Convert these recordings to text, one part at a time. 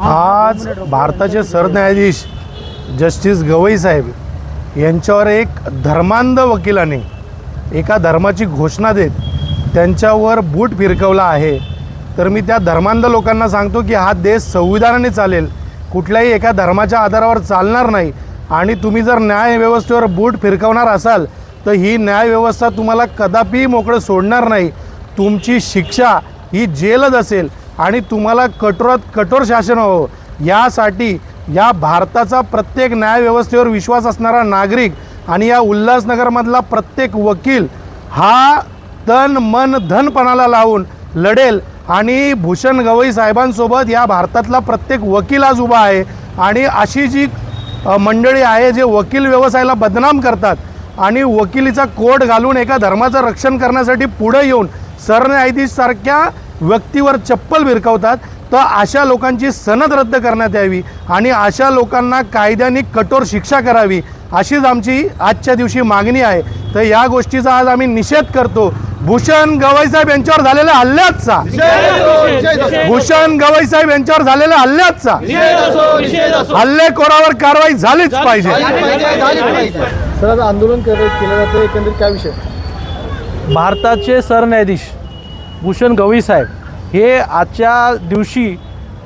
आज भारताचे सरन्यायाधीश जस्टिस गवई साहेब यांच्यावर एक धर्मांध वकिलाने एका धर्माची घोषणा देत त्यांच्यावर बूट फिरकवला आहे। तर मी त्या धर्मांध लोकांना सांगतो की हा देश संविधानाने चालेल, कुठल्याही एका धर्माच्या आधारावर चालणार नाही। आणि तुम्ही जर न्यायव्यवस्थेवर बूट फिरकवणार असाल तर ही न्यायव्यवस्था तुम्हाला कदापि मोकळं सोडणार नाही। तुमची शिक्षा ही जेलच असेल आणि तुम्हाला कठोरात कठोर शासन व्हावं यासाठी या भारताचा प्रत्येक न्यायव्यवस्थेवर विश्वास असणारा नागरिक आणि या उल्हासनगरमधला प्रत्येक वकील हा तन मन धनपणाला लावून लढेल। आणि भूषण गवई साहेबांसोबत या भारतातला प्रत्येक वकील आज उभा आहे। आणि अशी जी मंडळी आहे जे वकील व्यवसायाला बदनाम करतात आणि वकिलीचा कोट घालून एका धर्माचं रक्षण करण्यासाठी पुढे येऊन सरन्यायाधीश सारख्या व्यक्तीवर चप्पल भिरकावतात, तर अशा लोकांची सनद रद्द करण्यात यावी आणि अशा लोकांना कायद्याने कठोर शिक्षा करावी अशीच आमची आजच्या दिवशी मागणी आहे। तर या गोष्टीचा आज आम्ही निषेध करतो। भूषण गवई साहेब यांच्यावर झालेल्या हल्ल्याचा भूषण गवई साहेब यांच्यावर झालेल्या हल्ल्याचा हल्लेखोरावर कारवाई झालीच पाहिजे। सर आंदोलन केलं जातं एकंदरीत काय विषय? भारताचे सरन्यायाधीश भूषण गवई साहेब हे आजच्या दिवशी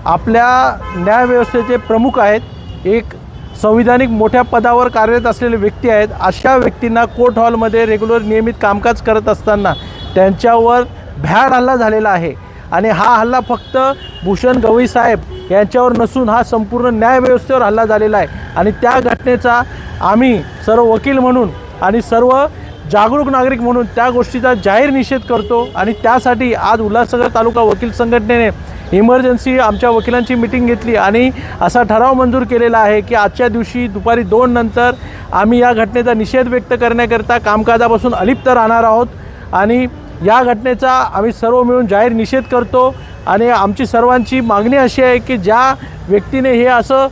आपल्या न्यायव्यवस्थेचे प्रमुख आहेत। एक संविधानिक मोठ्या पदावर कार्यरत असलेले व्यक्ती आहेत। अशा व्यक्तींना कोर्ट हॉलमध्ये रेग्युलर नियमित कामकाज करत असताना त्यांच्यावर भ्याड हल्ला झालेला आहे। आणि हा हल्ला फक्त भूषण गवई साहेब यांच्यावर नसून हा संपूर्ण न्यायव्यवस्थेवर हल्ला झालेला आहे। आणि त्या घटनेचा आम्ही सर्व वकील म्हणून आणि सर्व जागरूक नागरिक म्हणून त्या गोष्टीचा जाहीर निषेध करतो। आणि त्यासाठी आज उल्हासनगर तालुका वकील संघटनेने इमर्जन्सी आमच्या वकिलांची मीटिंग घेतली आणि असा ठराव मंजूर केलेला आहे की आजच्या दिवशी दुपारी 2 नंतर आम्ही या घटनेचा निषेध व्यक्त करण्याकरता कामकाजापासून अलिप्त राहणार आहोत। आणि या घटनेचा आम्ही सर्व मिळून जाहीर निषेध करतो। आणि आमची सर्वांची मागणी अशी आहे की ज्या व्यक्तीने हे असं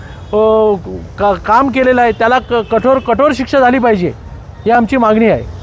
काम केलेलं आहे त्याला कठोर शिक्षा झाली पाहिजे, ही आमची मागणी आहे।